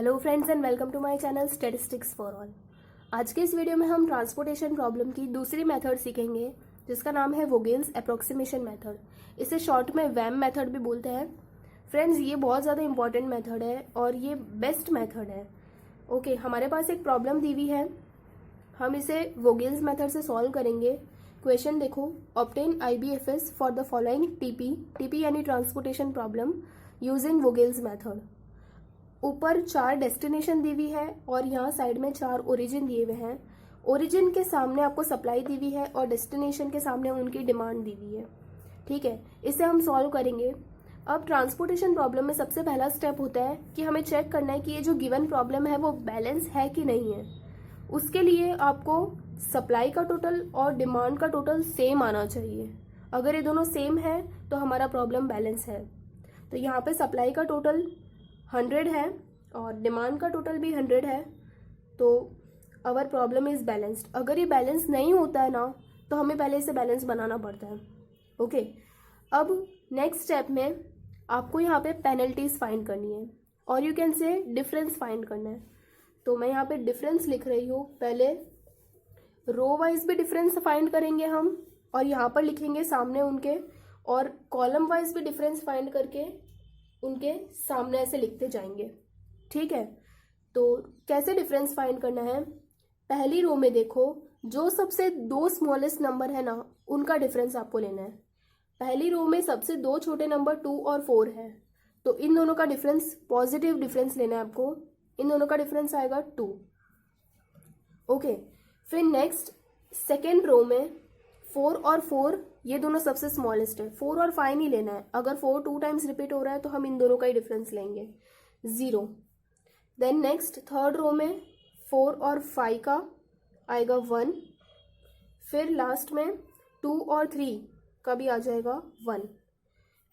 Hello friends and welcome to my channel statistics for all. आज के इस video में हम ट्रांसपोर्टेशन प्रॉब्लम की दूसरी मेथड सीखेंगे जिसका नाम है वोगेल्स अप्रोक्सीमेशन मेथड। इसे शॉर्ट में वैम मेथड भी बोलते हैं। फ्रेंड्स, ये बहुत ज़्यादा इंपॉर्टेंट मेथड है और ये बेस्ट मेथड है। ओके, हमारे पास एक प्रॉब्लम दी हुई है, हम इसे वोगेल्स मेथड से सॉल्व करेंगे। क्वेश्चन देखो, obtain IBFS for the following TP यानी ट्रांसपोर्टेशन प्रॉब्लम यूजिंग वोगेल्स मेथड। ऊपर 4 डेस्टिनेशन दी हुई है और यहाँ साइड में 4 ओरिजिन दिए हुए हैं। ओरिजिन के सामने आपको सप्लाई दी हुई है और डेस्टिनेशन के सामने उनकी डिमांड दी हुई है। ठीक है, इसे हम सॉल्व करेंगे। अब ट्रांसपोर्टेशन प्रॉब्लम में सबसे पहला स्टेप होता है कि हमें चेक करना है कि ये जो गिवन प्रॉब्लम है वो बैलेंस है कि नहीं है। उसके लिए आपको सप्लाई का टोटल और डिमांड का टोटल सेम आना चाहिए। अगर ये दोनों सेम है तो हमारा प्रॉब्लम बैलेंस है। तो यहाँ पे सप्लाई का टोटल 100 है और डिमांड का टोटल भी 100 है, तो आवर प्रॉब्लम इज बैलेंस्ड। अगर ये बैलेंस नहीं होता है ना तो हमें पहले इसे बैलेंस बनाना पड़ता है। ओके, अब नेक्स्ट स्टेप में आपको यहाँ पे पेनल्टीज फाइंड करनी है और you can say difference find करना है। तो मैं यहाँ पे डिफरेंस लिख रही हूँ। पहले रो वाइज भी डिफरेंस फाइंड करेंगे हम और यहाँ पर लिखेंगे सामने उनके, और कॉलम वाइज भी डिफरेंस फाइंड करके उनके सामने ऐसे लिखते जाएंगे। ठीक है, तो कैसे डिफरेंस फाइंड करना है। पहली रो में देखो, जो सबसे 2 स्मॉलेस्ट नंबर है ना उनका डिफरेंस आपको लेना है। पहली रो में सबसे 2 छोटे नंबर 2 और 4 है, तो इन दोनों का डिफरेंस, पॉजिटिव डिफरेंस लेना है आपको। इन दोनों का डिफरेंस आएगा 2। ओके, फिर नेक्स्ट सेकेंड रो में 4 और 4 ये दोनों सबसे स्मॉलेस्ट है। 4 और 5 नहीं लेना है। अगर 4 2 टाइम्स रिपीट हो रहा है तो हम इन दोनों का ही डिफरेंस लेंगे, 0। देन नेक्स्ट थर्ड रो में 4 और 5 का आएगा 1। फिर लास्ट में 2 और 3 का भी आ जाएगा 1।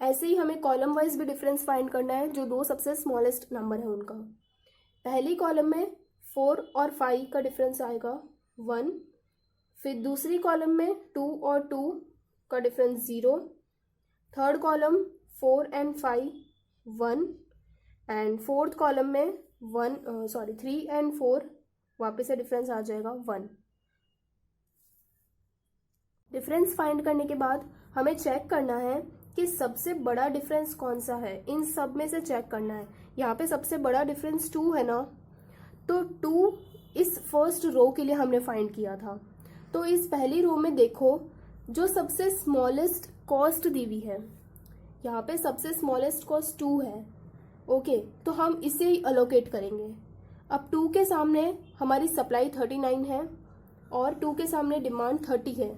ऐसे ही हमें कॉलम वाइज भी डिफरेंस फाइंड करना है, जो 2 सबसे स्मॉलेस्ट नंबर है उनका। पहली कॉलम में 4 और 5 का डिफरेंस आएगा 1। फिर दूसरी कॉलम में 2 और 2 का difference 0। Third column 4 and 5 1 and fourth column में 3 एंड 4 वापस से डिफरेंस आ जाएगा 1। डिफरेंस फाइंड करने के बाद हमें चेक करना है कि सबसे बड़ा डिफरेंस कौन सा है। इन सब में से चेक करना है। यहाँ पे सबसे बड़ा डिफरेंस 2 है ना, तो 2 इस फर्स्ट रो के लिए हमने फाइंड किया था। तो इस पहली रो में देखो, जो सबसे स्मॉलेस्ट कॉस्ट दी हुई है, यहाँ पे सबसे स्मॉलेस्ट कॉस्ट 2 है। ओके, तो हम इसे ही अलोकेट करेंगे। अब 2 के सामने हमारी सप्लाई 39 है और 2 के सामने डिमांड 30 है,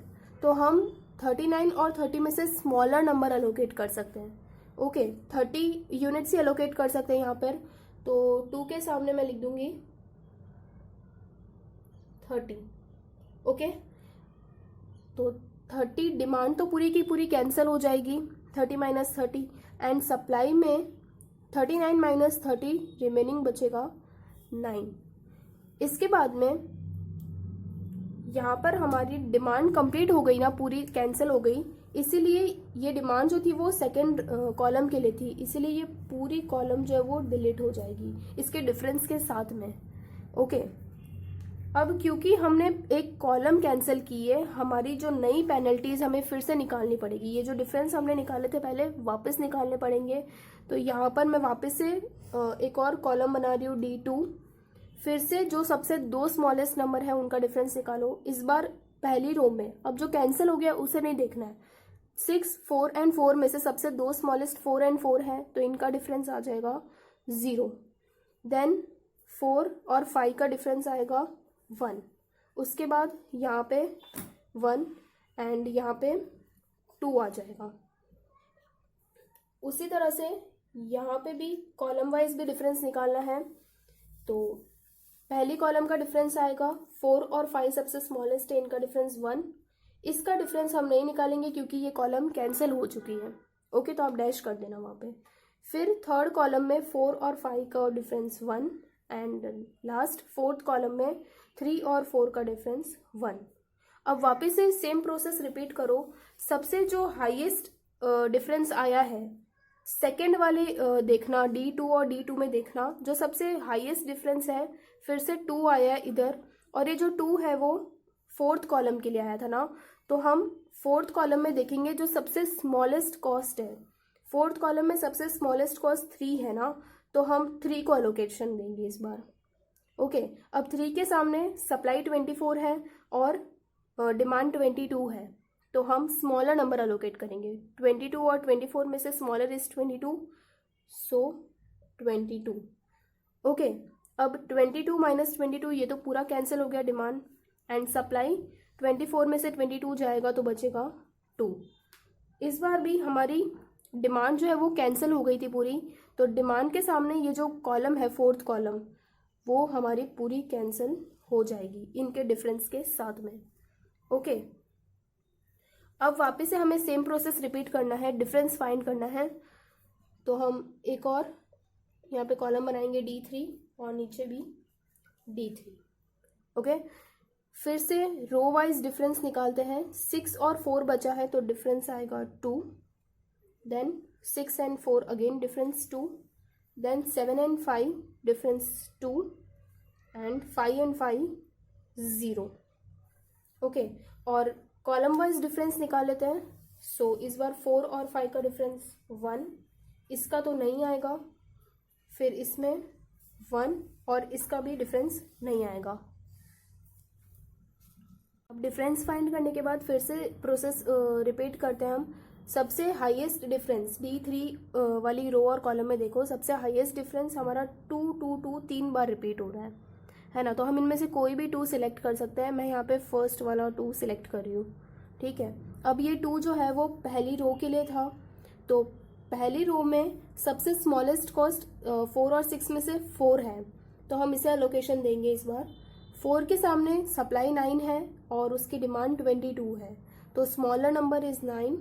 तो हम 39 और 30 में से स्मॉलर नंबर अलोकेट कर सकते हैं। ओके, 30 यूनिट से अलोकेट कर सकते हैं यहाँ पर। तो 2 के सामने मैं लिख दूंगी 30। ओके, तो 30 डिमांड तो पूरी की पूरी कैंसिल हो जाएगी, 30 माइनस 30, एंड सप्लाई में 39 माइनस 30 रिमेनिंग बचेगा 9। इसके बाद में यहाँ पर हमारी डिमांड कंप्लीट हो गई ना, पूरी कैंसिल हो गई, इसीलिए ये डिमांड जो थी वो सेकंड कॉलम के लिए थी, इसीलिए ये पूरी कॉलम जो है वो डिलीट हो जाएगी इसके डिफरेंस के साथ में। ओके, अब क्योंकि हमने एक कॉलम कैंसिल की है, हमारी जो नई पेनल्टीज हमें फिर से निकालनी पड़ेगी। ये जो डिफरेंस हमने निकाले थे पहले वापस निकालने पड़ेंगे। तो यहाँ पर मैं वापस से एक और कॉलम बना रही हूँ D2। फिर से जो सबसे 2 स्मॉलेस्ट नंबर है उनका डिफरेंस निकालो। इस बार पहली रो में अब जो कैंसिल हो गया उसे नहीं देखना है। 6 4 एंड 4 में से सबसे 2 स्मॉलेस्ट 4 एंड 4 है, तो इनका डिफरेंस आ जाएगा 0। देन 4 और 5 का डिफरेंस आएगा 1। उसके बाद यहाँ पे 1 एंड यहाँ पे 2 आ जाएगा। उसी तरह से यहाँ पे भी कॉलम वाइज भी डिफरेंस निकालना है। तो पहली कॉलम का डिफरेंस आएगा 4 और 5 सबसे स्मॉलेस्ट है, इनका डिफरेंस 1। इसका डिफरेंस हम नहीं निकालेंगे क्योंकि ये कॉलम कैंसिल हो चुकी है। ओके, तो आप डैश कर देना वहाँ पे। फिर थर्ड कॉलम में 4 और 5 का difference 1 and last fourth column में 3 और 4 का डिफरेंस 1। अब वापस से सेम प्रोसेस रिपीट करो। सबसे जो हाईएस्ट डिफरेंस आया है सेकेंड वाले देखना, D2 और D2 में देखना, जो सबसे हाईएस्ट डिफरेंस है फिर से 2 आया है इधर, और ये जो 2 है वो फोर्थ कॉलम के लिए आया था ना, तो हम फोर्थ कॉलम में देखेंगे जो सबसे स्मॉलेस्ट कॉस्ट है। फोर्थ कॉलम में सबसे स्मॉलेस्ट कॉस्ट 3 है ना, तो हम 3 को अलोकेशन देंगे इस बार। ओके, अब 3 के सामने सप्लाई 24 है और डिमांड 22 है, तो हम स्मॉलर नंबर अलोकेट करेंगे। 22 और 24 में से स्मॉलर इज 22, सो 22। ओके, अब 22 माइनस 22 ये तो पूरा कैंसिल हो गया डिमांड, एंड सप्लाई 24 में से 22 जाएगा तो बचेगा 2। इस बार भी हमारी डिमांड जो है वो कैंसिल हो गई थी पूरी, तो डिमांड के सामने ये जो कॉलम है फोर्थ कॉलम वो हमारी पूरी कैंसिल हो जाएगी इनके डिफरेंस के साथ में। ओके, अब वापस से हमें सेम प्रोसेस रिपीट करना है, डिफरेंस फाइंड करना है। तो हम एक और यहाँ पे कॉलम बनाएंगे D3 और नीचे भी D3। ओके, फिर से रो वाइज डिफरेंस निकालते हैं। 6 और 4 बचा है तो डिफरेंस आएगा 2, then 6 and 4 again difference 2, then 7 and 5 difference 2, and 5 and 5 0। Okay, और कॉलम वाइज डिफरेंस निकाल लेते हैं। सो इस बार 4 और 5 का डिफरेंस 1, इसका तो नहीं आएगा, फिर इसमें 1 और इसका भी डिफरेंस नहीं आएगा। अब डिफरेंस फाइंड करने के बाद फिर से प्रोसेस रिपीट करते हैं हम। सबसे हाईएस्ट डिफरेंस D3 वाली रो और कॉलम में देखो, सबसे हाईएस्ट डिफरेंस हमारा 2 2 2 3 बार रिपीट हो रहा है ना, तो हम इनमें से कोई भी 2 सिलेक्ट कर सकते हैं। मैं यहाँ पे फर्स्ट वाला 2 सिलेक्ट कर रही हूँ, ठीक है। अब ये 2 जो है वो पहली रो के लिए था, तो पहली रो में सबसे स्मॉलेस्ट कॉस्ट 4 और 6 में से 4 है, तो हम इसे अलोकेशन देंगे इस बार। 4 के सामने सप्लाई 9 है और उसकी डिमांड 22 है, तो smaller number is 9,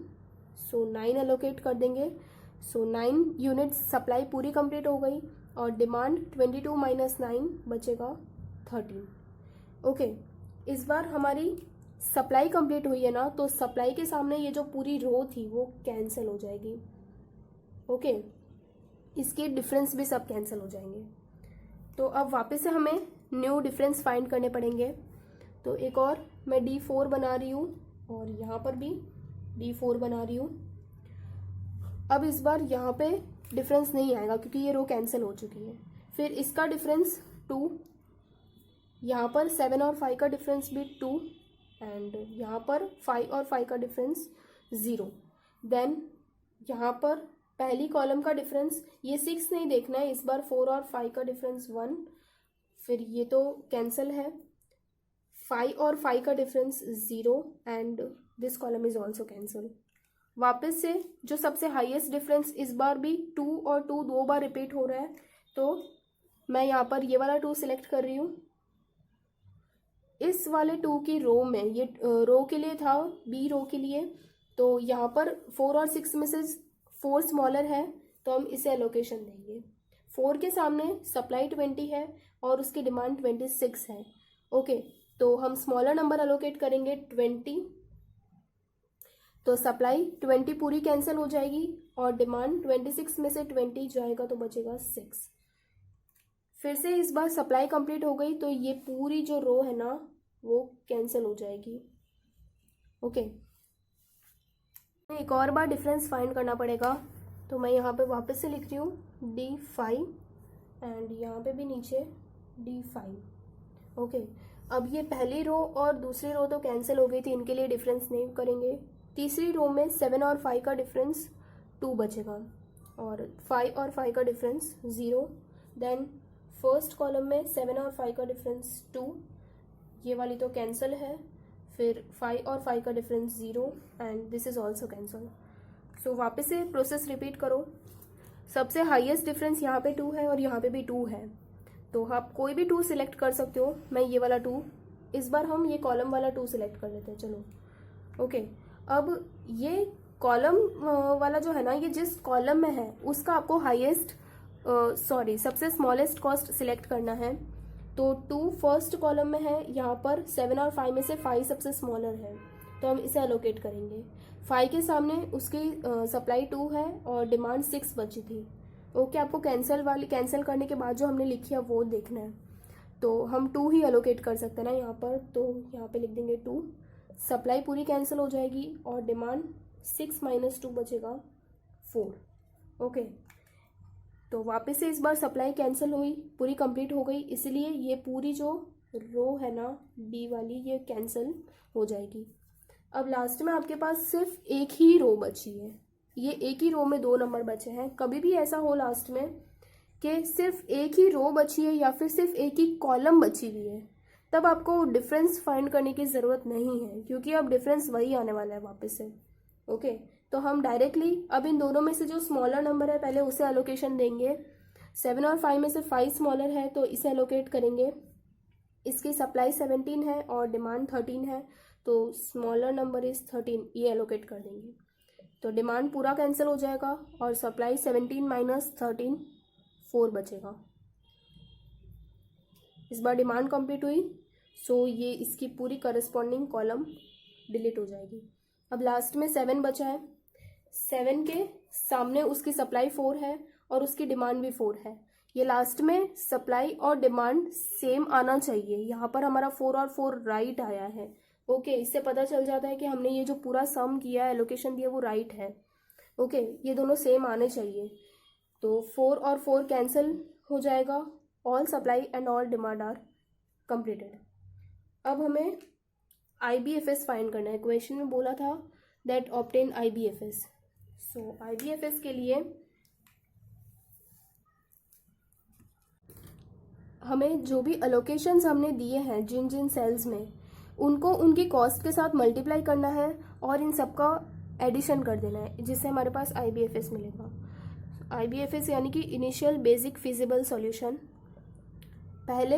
so 9 allocate कर देंगे। सो 9 यूनिट्स सप्लाई पूरी कंप्लीट हो गई और डिमांड 22 माइनस 9 बचेगा 13। ओके, इस बार हमारी सप्लाई कंप्लीट हुई है ना, तो सप्लाई के सामने ये जो पूरी रो थी वो कैंसिल हो जाएगी। ओके, इसके डिफरेंस भी सब कैंसिल हो जाएंगे। तो अब वापस से हमें न्यू डिफरेंस फाइंड करने पड़ेंगे। तो एक और मैं D4 बना रही हूँ और यहाँ पर भी D4 बना रही हूँ। अब इस बार यहाँ पे डिफरेंस नहीं आएगा क्योंकि ये रो कैंसिल हो चुकी है। फिर इसका डिफरेंस 2, यहाँ पर 7 और 5 का डिफरेंस भी 2, एंड यहाँ पर 5 और 5 का डिफरेंस 0। देन यहाँ पर पहली कॉलम का डिफरेंस, ये 6 नहीं देखना है इस बार, 4 और 5 का डिफरेंस 1, फिर ये तो कैंसिल है। 5 और 5 का difference 0 and this column is also cancel. वापस से जो सबसे हाईएस्ट डिफरेंस, इस बार भी 2 और 2 2 बार रिपीट हो रहा है, तो मैं यहाँ पर ये वाला 2 सिलेक्ट कर रही हूँ। इस वाले 2 की रो में, ये रो के लिए था, B रो के लिए, तो यहाँ पर 4 और 6 में से 4 स्मॉलर है, तो हम इसे एलोकेशन देंगे। 4 के सामने सप्लाई 20 है और उसकी डिमांड 26 है। ओके, तो हम स्मॉलर नंबर अलोकेट करेंगे 20, तो सप्लाई 20 पूरी कैंसिल हो जाएगी और डिमांड 26 में से 20 जाएगा तो बचेगा 6। फिर से इस बार सप्लाई कंप्लीट हो गई, तो ये पूरी जो रो है ना वो कैंसिल हो जाएगी। ओके, एक और बार डिफरेंस फाइंड करना पड़ेगा, तो मैं यहाँ पे वापस से लिख रही हूँ D5 एंड यहाँ पे भी नीचे D5। ओके, अब ये पहली रो और दूसरी रो तो कैंसिल हो गई थी, इनके लिए डिफरेंस नहीं करेंगे। तीसरी रो में 7 और 5 का डिफरेंस 2 बचेगा और 5 और 5 का डिफरेंस 0। देन फर्स्ट कॉलम में 7 और 5 का डिफरेंस 2, ये वाली तो कैंसिल है। फिर 5 और 5 का difference 0 and this is also cancel. So वापस से प्रोसेस रिपीट करो। सबसे हाईएस्ट डिफरेंस यहाँ पे 2 है और यहाँ पे भी 2 है, तो आप कोई भी 2 सिलेक्ट कर सकते हो। मैं ये वाला 2, इस बार हम ये कॉलम वाला 2 सिलेक्ट कर लेते हैं। चलो ओके, अब ये कॉलम वाला जो है ना, ये जिस कॉलम में है उसका आपको हाईएस्ट सबसे स्मॉलेस्ट कॉस्ट सिलेक्ट करना है। तो 2 फर्स्ट कॉलम में है, यहाँ पर 7 और 5 में से 5 सबसे स्मॉलर है, तो हम इसे एलोकेट करेंगे। 5 के सामने उसकी सप्लाई 2 है और डिमांड 6 बची थी। ओके, आपको कैंसिल करने के बाद जो हमने लिखी है वो देखना है। तो हम 2 ही एलोकेट कर सकते हैं ना यहाँ पर, तो यहाँ पे लिख देंगे 2। सप्लाई पूरी कैंसिल हो जाएगी और डिमांड 6 - 2 बचेगा 4। ओके, तो वापस से इस बार सप्लाई कैंसिल हुई, पूरी कंप्लीट हो गई, इसलिए ये पूरी जो रो है ना बी वाली, ये कैंसिल हो जाएगी। अब लास्ट में आपके पास सिर्फ एक ही रो बची है। ये एक ही रो में 2 नंबर बचे हैं। कभी भी ऐसा हो लास्ट में कि सिर्फ एक ही रो बची है या फिर सिर्फ एक ही कॉलम बची हुई है, तब आपको डिफरेंस फाइंड करने की ज़रूरत नहीं है, क्योंकि अब डिफरेंस वही आने वाला है वापस से। ओके, तो हम डायरेक्टली अब इन दोनों में से जो स्मॉलर नंबर है पहले उसे एलोकेशन देंगे। 7 और 5 में से 5 स्मॉलर है तो इसे एलोकेट करेंगे। इसकी सप्लाई 17 है और डिमांड 13 है, तो स्मॉलर नंबर इज 13, ये एलोकेट कर देंगे। तो डिमांड पूरा कैंसिल हो जाएगा और सप्लाई 17 - 13 4 बचेगा। इस बार डिमांड कंप्लीट हुई, सो ये इसकी पूरी करस्पॉन्डिंग कॉलम डिलीट हो जाएगी। अब लास्ट में 7 बचा है। 7 के सामने उसकी सप्लाई 4 है और उसकी डिमांड भी 4 है। ये लास्ट में सप्लाई और डिमांड सेम आना चाहिए। यहाँ पर हमारा 4 और 4 राइट आया है। ओके, इससे पता चल जाता है कि हमने ये जो पूरा सम किया है, एलोकेशन दिया, वो राइट है। ओके, ये दोनों सेम आने चाहिए। तो 4 और 4 कैंसिल हो जाएगा। All supply and all demand are completed. अब हमें IBFS फाइंड करना है। क्वेश्चन में बोला था that obtain IBFS। So IBFS के लिए हमें जो भी अलोकेशंस हमने दिए हैं जिन जिन सेल्स में, उनको उनकी कॉस्ट के साथ मल्टीप्लाई करना है और इन सबका एडिशन कर देना है, जिससे हमारे पास IBFS मिलेगा। IBFS यानी कि इनिशियल बेसिक फिजिबल सॉल्यूशन। पहले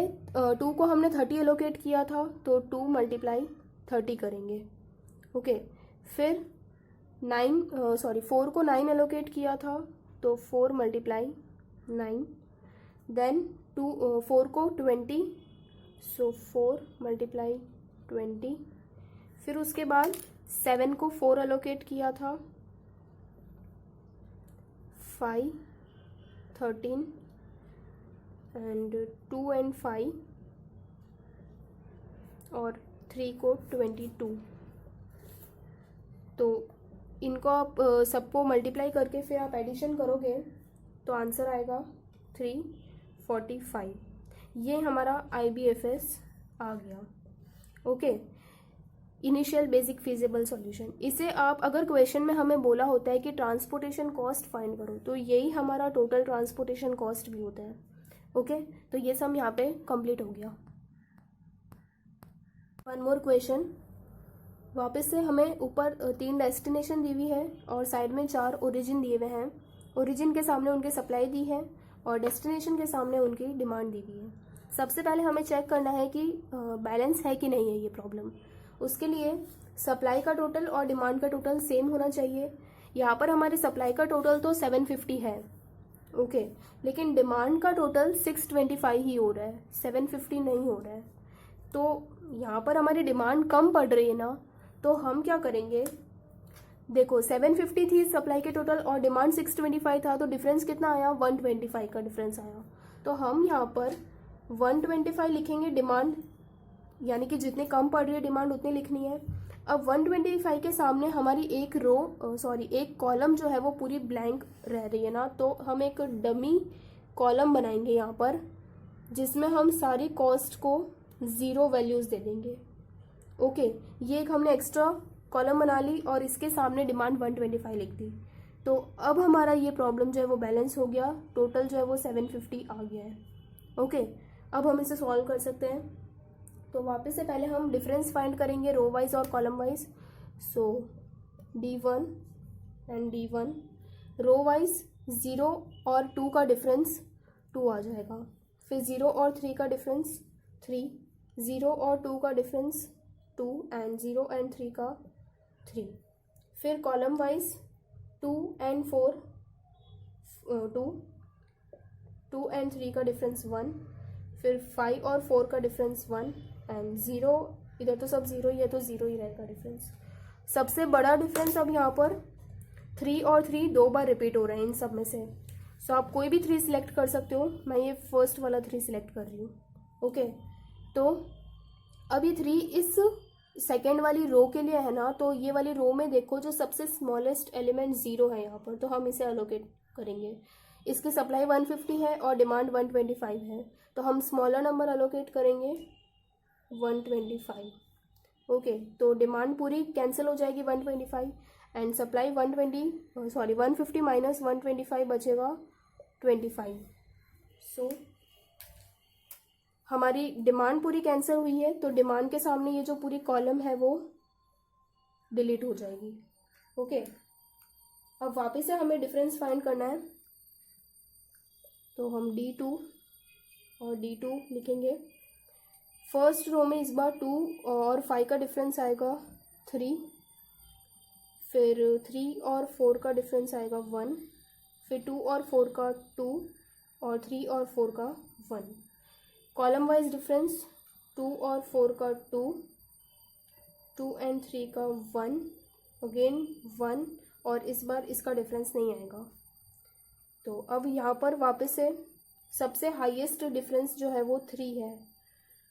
2 को हमने 30 एलोकेट किया था, तो 2 × 30 करेंगे। ओके, फिर 4 को 9 एलोकेट किया था, तो 4 × 9। देन 4 को 20, सो 4 × 20। फिर उसके बाद 7 को 4 एलोकेट किया था, 5, 13 एंड 2 and 5, और 3 को 22। तो इनको आप सबको मल्टीप्लाई करके फिर आप एडिशन करोगे तो आंसर आएगा 345। ये हमारा IBFS आ गया। Okay, initial basic feasible solution. इसे आप अगर क्वेश्चन में हमें बोला होता है कि ट्रांसपोर्टेशन कॉस्ट फाइंड करो, तो यही हमारा टोटल ट्रांसपोर्टेशन कॉस्ट भी होता है। ओके, तो ये सम यहाँ पे कंप्लीट हो गया। One more question. वापस से हमें ऊपर 3 डेस्टिनेशन दी हुई है और साइड में 4 ओरिजिन दिए हुए हैं। ओरिजिन के सामने उनके सप्लाई दी है और डेस्टिनेशन के सामने उनकी डिमांड दी हुई है। सबसे पहले हमें चेक करना है कि बैलेंस है कि नहीं है ये प्रॉब्लम। उसके लिए सप्लाई का टोटल और डिमांड का टोटल सेम होना चाहिए। यहाँ पर हमारे सप्लाई का टोटल तो 750 है, ओके, लेकिन डिमांड का टोटल 625 ही हो रहा है, 750 नहीं हो रहा है। तो यहाँ पर हमारी डिमांड कम पड़ रही है ना, तो हम क्या करेंगे, देखो 750 थी सप्लाई के टोटल और डिमांड 625 था, तो डिफरेंस कितना आया, 125 का डिफरेंस आया। तो हम यहाँ पर 125 लिखेंगे डिमांड, यानी कि जितने कम पड़ रही है डिमांड उतनी लिखनी है। अब 125 के सामने हमारी एक कॉलम जो है वो पूरी ब्लैंक रह रही है ना, तो हम एक डमी कॉलम बनाएंगे यहाँ पर, जिसमें हम सारी कॉस्ट को 0 वैल्यूज़ दे देंगे। ओके, ये एक हमने एक्स्ट्रा कॉलम बना ली और इसके सामने डिमांड 125 लिख दी। तो अब हमारा ये प्रॉब्लम जो है वो बैलेंस हो गया, टोटल जो है वो 750 आ गया है। ओके, अब हम इसे सॉल्व कर सकते हैं। तो वापस से पहले हम डिफरेंस फाइंड करेंगे रो वाइज और column wise. So D1 and D1 row wise 0 और 2 का डिफरेंस 2 आ जाएगा। फिर 0 और 3 का डिफरेंस 3, 0 और 2 का डिफरेंस 2 एंड 0 एंड 3 का 3। फिर कॉलम वाइज 2 एंड 4 2 एंड 3 का डिफरेंस 1। फिर 5 और 4 का डिफरेंस 1 एंड 0, इधर तो सब 0 ही है तो 0 ही रहेगा डिफरेंस। सबसे बड़ा डिफरेंस अब यहाँ पर 3 और 3 2 बार रिपीट हो रहे हैं इन सब में से। सो आप कोई भी 3 सिलेक्ट कर सकते हो, मैं ये फर्स्ट वाला 3 सिलेक्ट कर रही हूँ। ओके, तो अब ये 3 इस सेकेंड वाली रो के लिए है ना, तो ये वाली रो में देखो जो सबसे स्मॉलेस्ट एलिमेंट 0 है यहाँ पर, तो हम इसे अलोकेट करेंगे। इसकी सप्लाई 150 है और डिमांड 125 है, तो हम स्मॉलर नंबर अलोकेट करेंगे 125। ओके, तो डिमांड पूरी कैंसिल हो जाएगी 125 एंड सप्लाई 150 माइनस 125 बचेगा 25। सो हमारी डिमांड पूरी कैंसिल हुई है, तो डिमांड के सामने ये जो पूरी कॉलम है वो डिलीट हो जाएगी। ओके, अब वापस से हमें डिफरेंस फाइंड करना है, तो हम D2 और D2 लिखेंगे। फर्स्ट रो में इस बार 2 और 5 का डिफरेंस आएगा 3, फिर 3 और 4 का डिफरेंस आएगा 1, फिर 2 और 4 का 2 और 3 और 4 का 1। कॉलम वाइज डिफरेंस 2 और 4 का 2, 2 एंड 3 का 1, अगेन 1, और इस बार इसका डिफरेंस नहीं आएगा। तो अब यहाँ पर वापस से सबसे हाईएस्ट डिफरेंस जो है वो 3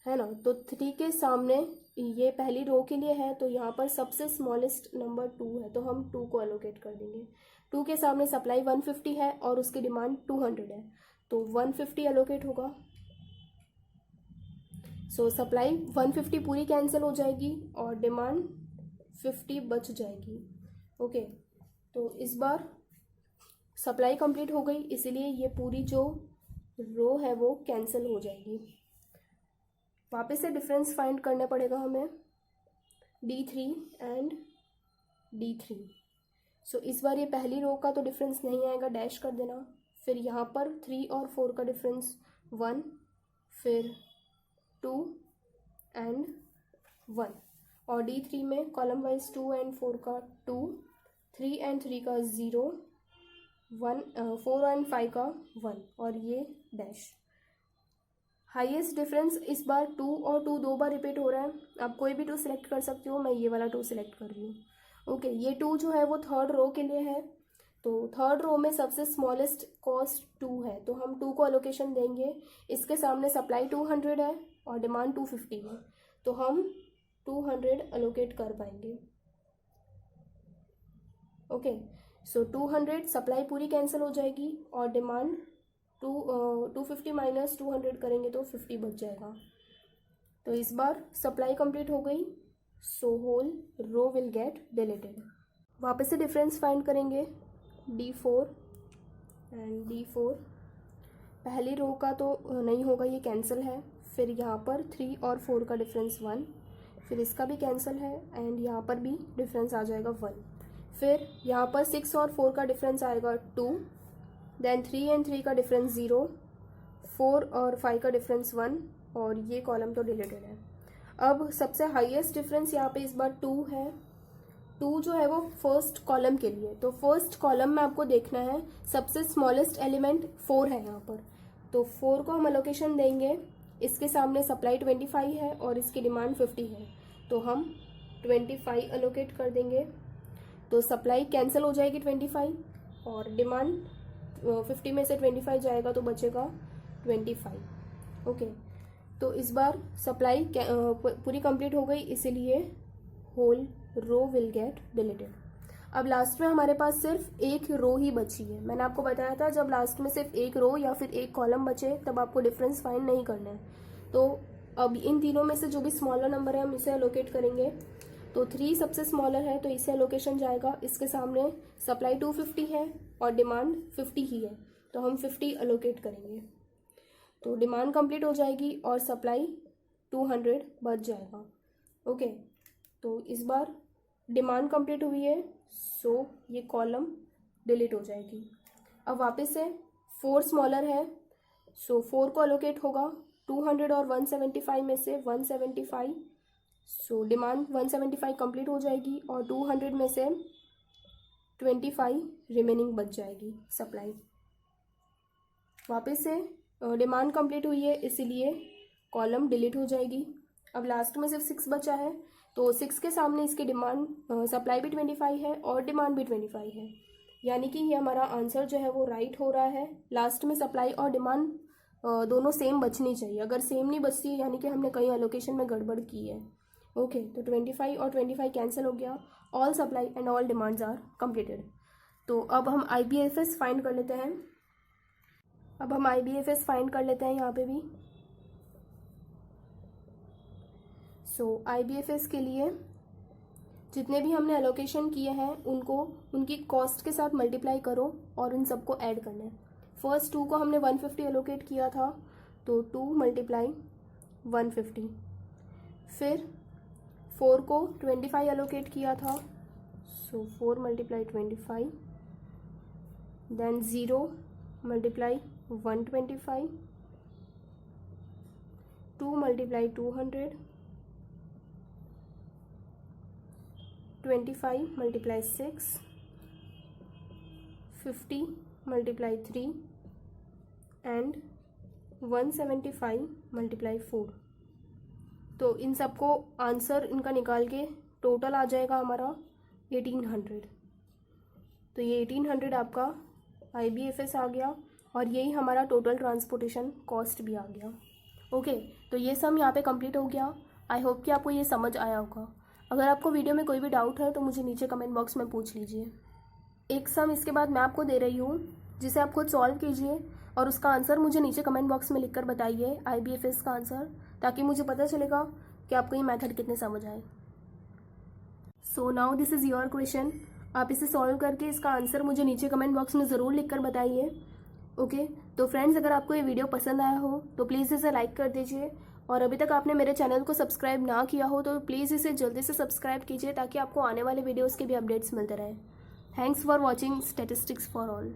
है ना, तो 3 के सामने ये पहली रो के लिए है, तो यहाँ पर सबसे स्मॉलेस्ट नंबर 2 है, तो हम 2 को अलोकेट कर देंगे। 2 के सामने सप्लाई 150 है और उसकी डिमांड 200 है, तो 150 अलोकेट होगा। सो सप्लाई 150 पूरी कैंसिल हो जाएगी और डिमांड 50 बच जाएगी। ओके, तो इस बार सप्लाई कंप्लीट हो गई, इसीलिए ये पूरी जो रो है वो कैंसिल हो जाएगी। वापस से डिफरेंस फाइंड करना पड़ेगा हमें D3 एंड D3। सो इस बार ये पहली रो का तो डिफरेंस नहीं आएगा, डैश कर देना। फिर यहाँ पर 3 और 4 का डिफरेंस 1, फिर 2 एंड 1, और D3 में कॉलम वाइज 2 एंड 4 का 2, 3 एंड 3 का 0, 4 एंड 5 का 1, और ये डैश। हाईएस्ट डिफरेंस इस बार 2 और 2 2 बार रिपीट हो रहा है, आप कोई भी 2 सिलेक्ट कर सकते हो, मैं ये वाला 2 सिलेक्ट कर रही हूँ। ओके, ये 2 जो है वो थर्ड रो के लिए है, तो थर्ड रो में सबसे स्मॉलेस्ट कॉस्ट 2 है, तो हम 2 को अलोकेशन देंगे। इसके सामने सप्लाई 200 है और डिमांड 250 है, तो हम 200 अलोकेट कर पाएंगे। ओके, सो 200 सप्लाई पूरी कैंसिल हो जाएगी और डिमांड 250 माइनस 200 करेंगे तो 50 बच जाएगा। तो इस बार सप्लाई कंप्लीट हो गई, so whole row will get deleted. वापस से डिफरेंस फाइंड करेंगे D4 एंड D4। पहली रो का तो नहीं होगा, ये कैंसिल है। फिर यहाँ पर 3 और 4 का डिफरेंस 1, फिर इसका भी कैंसिल है एंड यहाँ पर भी डिफरेंस आ जाएगा 1। फिर यहाँ पर 6 और 4 का डिफरेंस आएगा 2, देन 3 एंड 3 का डिफरेंस 0, 4 और 5 का डिफरेंस 1, और ये कॉलम तो डिलीटेड है। अब सबसे हाईएस्ट डिफरेंस यहाँ पे इस बार 2 है। 2 जो है वो फर्स्ट कॉलम के लिए, तो फर्स्ट कॉलम में आपको देखना है सबसे स्मॉलेस्ट एलिमेंट 4 है यहाँ पर, तो 4 को हम अलोकेशन देंगे। इसके सामने सप्लाई 25 है और इसकी डिमांड 50 है, तो हम 25 अलोकेट कर देंगे। तो सप्लाई कैंसिल हो जाएगी 25 और डिमांड 50 में से 25 जाएगा तो बचेगा 25। ओके, तो इस बार सप्लाई पूरी कंप्लीट हो गई, इसीलिए whole row will get deleted. अब लास्ट में हमारे पास सिर्फ एक रो ही बची है। मैंने आपको बताया था जब लास्ट में सिर्फ एक रो या फिर एक कॉलम बचे तब आपको डिफरेंस फाइंड नहीं करना है। तो अब इन तीनों में से जो भी स्मॉलर नंबर है हम इसे अलोकेट करेंगे। तो 3 सबसे स्मॉलर है तो इसे अलोकेशन जाएगा। इसके सामने सप्लाई 250 है और डिमांड 50 ही है, तो हम 50 अलोकेट करेंगे। तो डिमांड कंप्लीट हो जाएगी और सप्लाई 200 बच जाएगा। ओके, तो इस बार डिमांड कंप्लीट हुई है, सो ये कॉलम डिलीट हो जाएगी। अब वापस से 4 स्मॉलर है, सो 4 को अलोकेट होगा 200 और 175 में से 175, सो डिमांड 175 कंप्लीट हो जाएगी और 200 में से 25 रिमेनिंग बच जाएगी सप्लाई। वापस से डिमांड कंप्लीट हुई है इसीलिए कॉलम डिलीट हो जाएगी। अब लास्ट में सिर्फ 6 बचा है, तो 6 के सामने इसकी डिमांड सप्लाई भी 25 है और डिमांड भी 25 है, यानी कि ये हमारा आंसर जो है वो राइट हो रहा है। लास्ट में सप्लाई और डिमांड दोनों सेम बचनी चाहिए। अगर सेम नहीं बचती यानी कि हमने कहीं एलोकेशन में गड़बड़ की है। ओके, तो 25 और 25 कैंसिल हो गया। All supply and all demands are completed. तो अब हम IBFS फाइंड कर लेते हैं। यहाँ पे भी। सो IBFS के लिए जितने भी हमने एलोकेशन किए हैं उनको उनकी कॉस्ट के साथ मल्टीप्लाई करो और उन सबको ऐड करना है। फर्स्ट 2 को हमने 150 एलोकेट किया था, तो 2 × 150। फिर 4 को 25 एलोकेट किया था, सो 4 × 25। Then 0 × 125, 2 × 200, 25 × 6, 50 × 3 and 175 × 4। तो इन सबको आंसर इनका निकाल के टोटल आ जाएगा हमारा 1800। तो ये 1800 आपका IBFS आ गया और यही हमारा टोटल ट्रांसपोर्टेशन कॉस्ट भी आ गया। ओके, तो ये सम यहाँ पे कंप्लीट हो गया। आई होप कि आपको ये समझ आया होगा। अगर आपको वीडियो में कोई भी डाउट है तो मुझे नीचे कमेंट बॉक्स में पूछ लीजिए। एक सम इसके बाद मैं आपको दे रही हूँ जिसे आप खुद सॉल्व कीजिए और उसका आंसर मुझे नीचे कमेंट बॉक्स में लिखकर बताइए IBFS का आंसर, ताकि मुझे पता चलेगा कि आपको ये मेथड कितने समझ आए। So now this is your question. आप इसे सॉल्व करके इसका आंसर मुझे नीचे कमेंट बॉक्स में ज़रूर लिखकर बताइए। ओके, तो फ्रेंड्स, अगर आपको ये वीडियो पसंद आया हो तो प्लीज़ इसे लाइक कर दीजिए और अभी तक आपने मेरे चैनल को सब्सक्राइब ना किया हो तो प्लीज़ इसे जल्दी से सब्सक्राइब कीजिए ताकि आपको आने वाले वीडियोज़ के भी अपडेट्स मिलते रहें। Thanks for watching statistics for all.